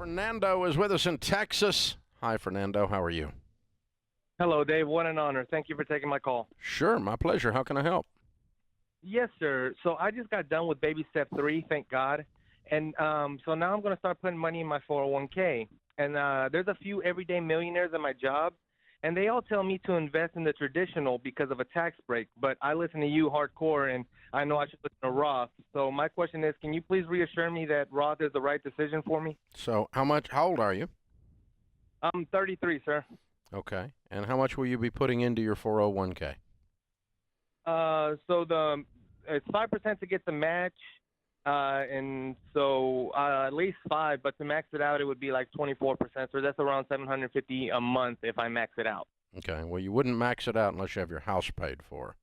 Fernando is with us in Texas. Hi, Fernando. How are you? Hello, Dave. What an honor. Thank you for taking my call. Sure, my pleasure. How can I help? Yes, sir. So I just got done with baby step 3, thank God. And so now I'm going to start putting money in my 401k. And there's a few everyday millionaires at my job, and they all tell me to invest in the traditional because of a tax break. But I listen to you hardcore, and I know I should listen to Roth. So my question is, can you please reassure me that Roth is the right decision for me? So, how old are you? I'm 33, sir. Okay. And how much will you be putting into your 401k? So it's 5% to get the match, and so at least 5. But to max it out, it would be like 24%. So that's around 750 a month if I max it out. Okay. Well, you wouldn't max it out unless you have your house paid for.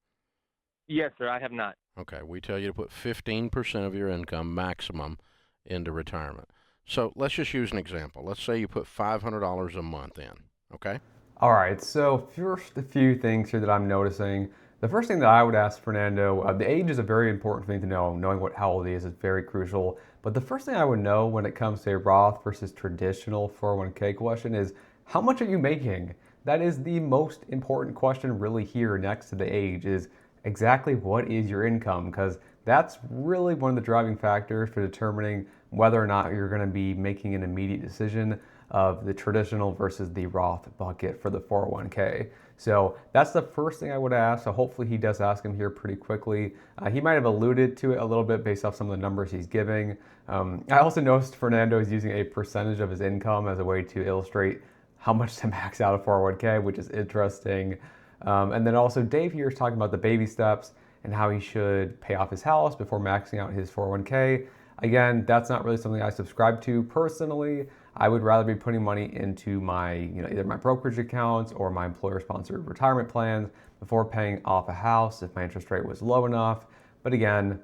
Yes, sir. I have not. Okay. We tell you to put 15% of your income maximum into retirement. So let's just use an example. Let's say you put $500 a month in. Okay. All right, so first a few things here that I'm noticing. The first thing that I would ask Fernando, the age is a very important thing to know. Knowing how old he is very crucial. But the first thing I would know when it comes to a Roth versus traditional 401k question is how much are you making? That is the most important question really here next to the age is exactly what is your income? Because that's really one of the driving factors for determining whether or not you're going to be making an immediate decision of the traditional versus the Roth bucket for the 401k. So that's the first thing I would ask. So hopefully he does ask him here pretty quickly. He might have alluded to it a little bit based off some of the numbers he's giving. I also noticed Fernando is using a percentage of his income as a way to illustrate how much to max out a 401k, which is interesting. And then also Dave here is talking about the baby steps and how he should pay off his house before maxing out his 401k. Again, that's not really something I subscribe to personally. I would rather be putting money into my, either my brokerage accounts or my employer-sponsored retirement plans before paying off a house if my interest rate was low enough. But again,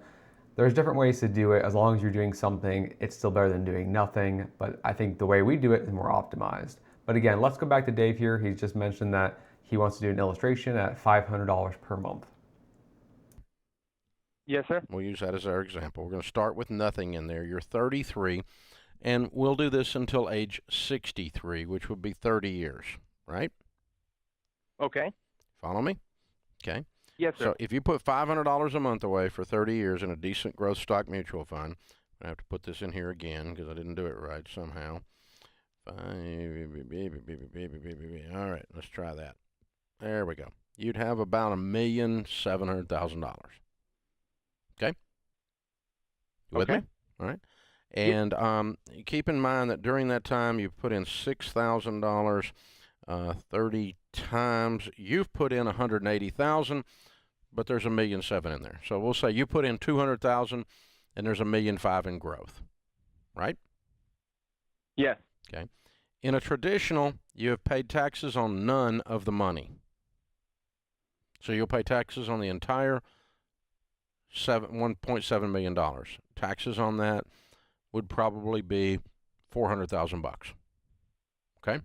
there's different ways to do it. As long as you're doing something, it's still better than doing nothing. But I think the way we do it is more optimized. But again, let's go back to Dave here. He's just mentioned that he wants to do an illustration at $500 per month. Yes, sir. We'll use that as our example. We're going to start with nothing in there. You're 33, and we'll do this until age 63, which would be 30 years, right? Okay. Follow me? Okay. Yes, sir. So if you put $500 a month away for 30 years in a decent growth stock mutual fund, I have to put this in here again because I didn't do it right somehow. All right, let's try that. There we go. You'd have about $1,700,000. Okay? You with Okay. me? All right. And keep in mind that during that time you've put in $6,000 30 times. You've put in $180,000, but there's $1,700,000 in there. So we'll say you put in $200,000 and there's $1,500,000 in growth, right? Yes. Okay. In a traditional, you have paid taxes on none of the money. So you'll pay taxes on the entire $1.7 million. Taxes on that would probably be $400,000. Okay?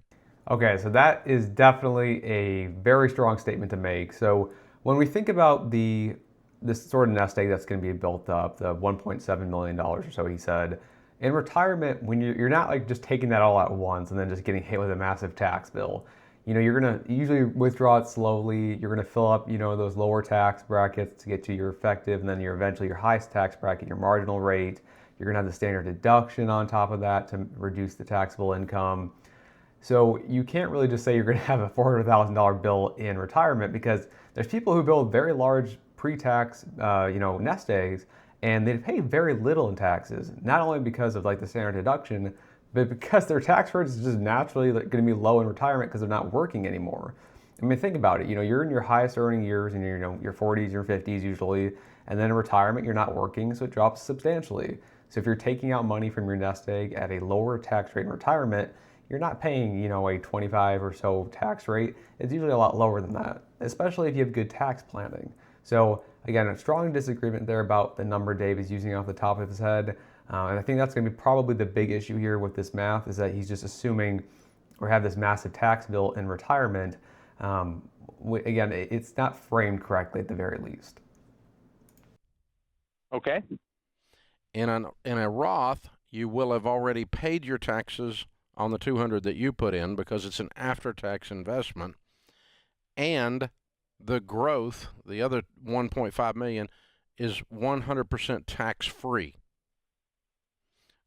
Okay, so that is definitely a very strong statement to make. So when we think about this sort of nest egg that's going to be built up, the $1.7 million or so he said, in retirement, when you're not like just taking that all at once and then just getting hit with a massive tax bill, you're going to usually withdraw it slowly. You're going to fill up, those lower tax brackets to get to your effective, and then eventually your highest tax bracket, your marginal rate. You're going to have the standard deduction on top of that to reduce the taxable income. So you can't really just say you're going to have a $400,000 bill in retirement because there's people who build very large pre-tax, nest eggs, and they pay very little in taxes. Not only because of like the standard deduction, but because their tax rate is just naturally going to be low in retirement because they're not working anymore. I mean, think about it. You're in your highest earning years in your 40s, your 50s usually, and then in retirement you're not working, so it drops substantially. So if you're taking out money from your nest egg at a lower tax rate in retirement, you're not paying, a 25 or so tax rate. It's usually a lot lower than that, especially if you have good tax planning. So again, a strong disagreement there about the number Dave is using off the top of his head. And I think that's going to be probably the big issue here with this math is that he's just assuming or have this massive tax bill in retirement. Again, it's not framed correctly at the very least. Okay. In a Roth, you will have already paid your taxes on the 200 that you put in because it's an after-tax investment, and the growth, the other 1.5 million, is 100% tax-free.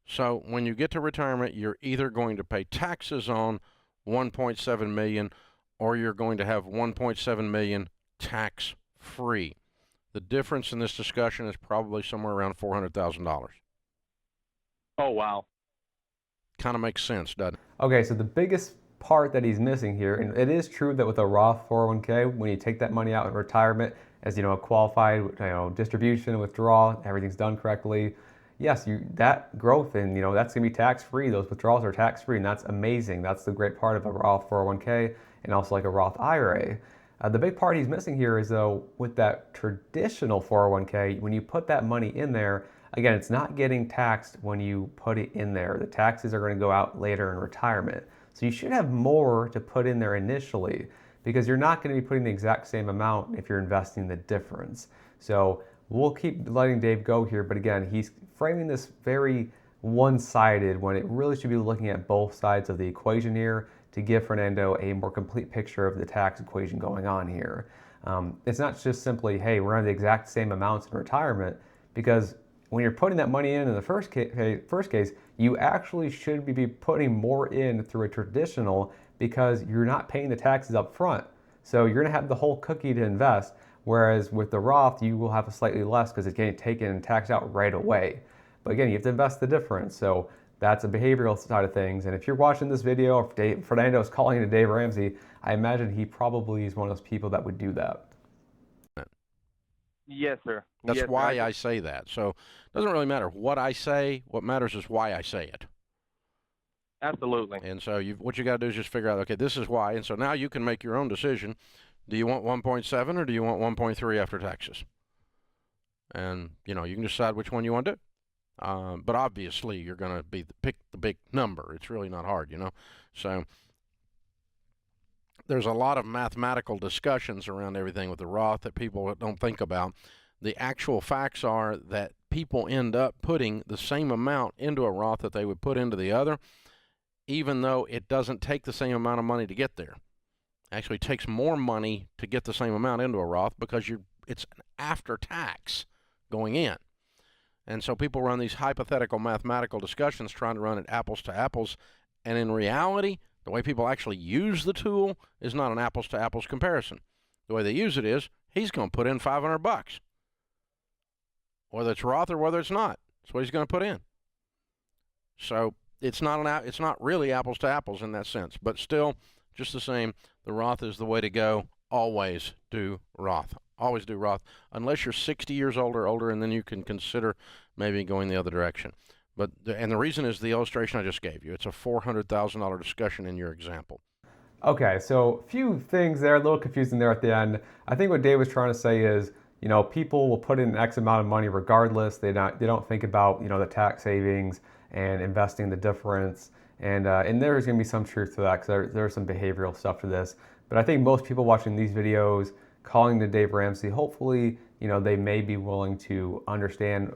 So when you get to retirement, you're either going to pay taxes on 1.7 million or you're going to have 1.7 million tax-free. The difference in this discussion is probably somewhere around $400,000. Oh, wow. Kind of makes sense, doesn't it? Okay, so the biggest part that he's missing here, and it is true that with a Roth 401k, when you take that money out in retirement as a qualified distribution, withdrawal, everything's done correctly. Yes, that growth and that's gonna be tax free. Those withdrawals are tax free, and that's amazing. That's the great part of a Roth 401k and also like a Roth IRA. The big part he's missing here is though with that traditional 401k, when you put that money in there, again, it's not getting taxed when you put it in there. The taxes are going to go out later in retirement. So you should have more to put in there initially because you're not going to be putting the exact same amount if you're investing the difference. So we'll keep letting Dave go here, but again, he's framing this very one-sided when it really should be looking at both sides of the equation here to give Fernando a more complete picture of the tax equation going on here. It's not just simply, hey, we're on the exact same amounts in retirement, because when you're putting that money in the first case, you actually should be putting more in through a traditional because you're not paying the taxes up front. So you're gonna have the whole cookie to invest, whereas with the Roth, you will have a slightly less because it's getting taken and taxed out right away. But again, you have to invest the difference. So that's a behavioral side of things. And if you're watching this video, if Fernando is calling to Dave Ramsey, I imagine he probably is one of those people that would do that. Yes, sir. That's yes, why sir. I say that. So it doesn't really matter what I say. What matters is why I say it. Absolutely. And so what you got to do is just figure out, okay, this is why. And so now you can make your own decision. Do you want 1.7 or do you want 1.3 after taxes? And, you can decide which one you want to do. But obviously, you're going to pick the big number. It's really not hard, So there's a lot of mathematical discussions around everything with the Roth that people don't think about. The actual facts are that people end up putting the same amount into a Roth that they would put into the other, even though it doesn't take the same amount of money to get there. Actually, it takes more money to get the same amount into a Roth because it's an after tax going in. And so people run these hypothetical mathematical discussions trying to run it apples to apples. And in reality, the way people actually use the tool is not an apples to apples comparison. The way they use it is he's going to put in $500, whether it's Roth or whether it's not. That's what he's going to put in. So it's not really apples to apples in that sense. But still, just the same, the Roth is the way to go. Always do Roth. Always do Roth, unless you're 60 years old or older, and then you can consider maybe going the other direction. And the reason is the illustration I just gave you. It's a $400,000 discussion in your example. Okay, so a few things there, a little confusing there at the end. I think what Dave was trying to say is, people will put in X amount of money regardless. They don't think about, the tax savings and investing the difference. And there's going to be some truth to that because there's some behavioral stuff to this. But I think most people watching these videos, calling to Dave Ramsey, hopefully, they may be willing to understand,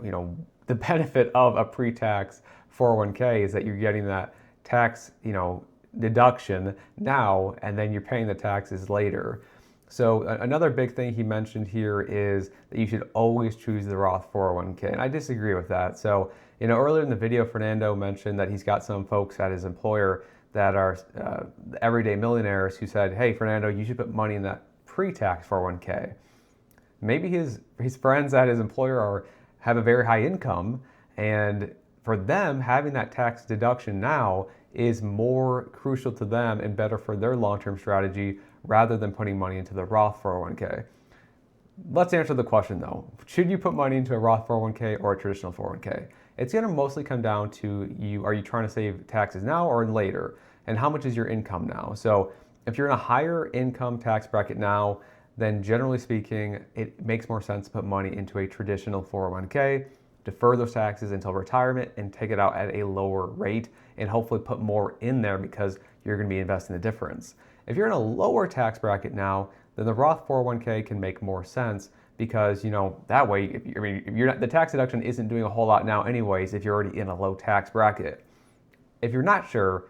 the benefit of a pre-tax 401k is that you're getting that tax, deduction now, and then you're paying the taxes later. So another big thing he mentioned here is that you should always choose the Roth 401k, and I disagree with that. So, earlier in the video, Fernando mentioned that he's got some folks at his employer that are everyday millionaires who said, hey, Fernando, you should put money in that pre-tax 401k. Maybe his friends at his employer have a very high income, and for them, having that tax deduction now is more crucial to them and better for their long-term strategy rather than putting money into the Roth 401k. Let's answer the question though. Should you put money into a Roth 401k or a traditional 401k? It's going to mostly come down to are you trying to save taxes now or later? And how much is your income now? So if you're in a higher income tax bracket now, then generally speaking, it makes more sense to put money into a traditional 401k, defer those taxes until retirement and take it out at a lower rate and hopefully put more in there because you're going to be investing the difference. If you're in a lower tax bracket now, then the Roth 401k can make more sense because, that way, if you're not, the tax deduction isn't doing a whole lot now anyways if you're already in a low tax bracket. If you're not sure,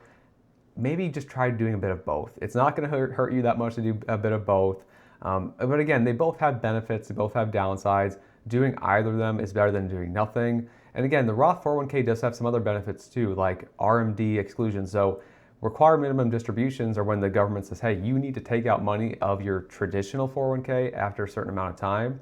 maybe just try doing a bit of both. It's not going to hurt you that much to do a bit of both. But again, they both have benefits, they both have downsides. Doing either of them is better than doing nothing. And again, the Roth 401k does have some other benefits too, like RMD exclusion. So required minimum distributions are when the government says, hey, you need to take out money of your traditional 401k after a certain amount of time.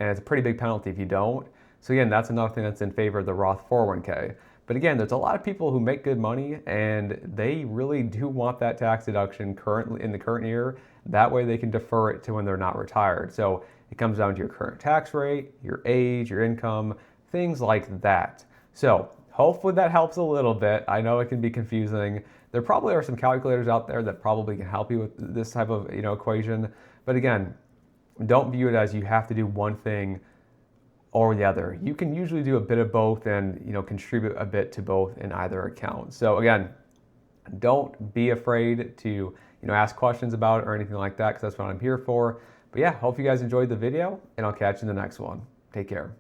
And it's a pretty big penalty if you don't. So again, that's another thing that's in favor of the Roth 401k. But again, there's a lot of people who make good money and they really do want that tax deduction currently in the current year. That way they can defer it to when they're not retired. So it comes down to your current tax rate, your age, your income, things like that. So hopefully that helps a little bit. I know it can be confusing. There probably are some calculators out there that probably can help you with this type of equation. But again, don't view it as you have to do one thing or the other. You can usually do a bit of both and contribute a bit to both in either account. So again, don't be afraid to ask questions about it or anything like that, because that's what I'm here for. But yeah, hope you guys enjoyed the video, and I'll catch you in the next one. Take care.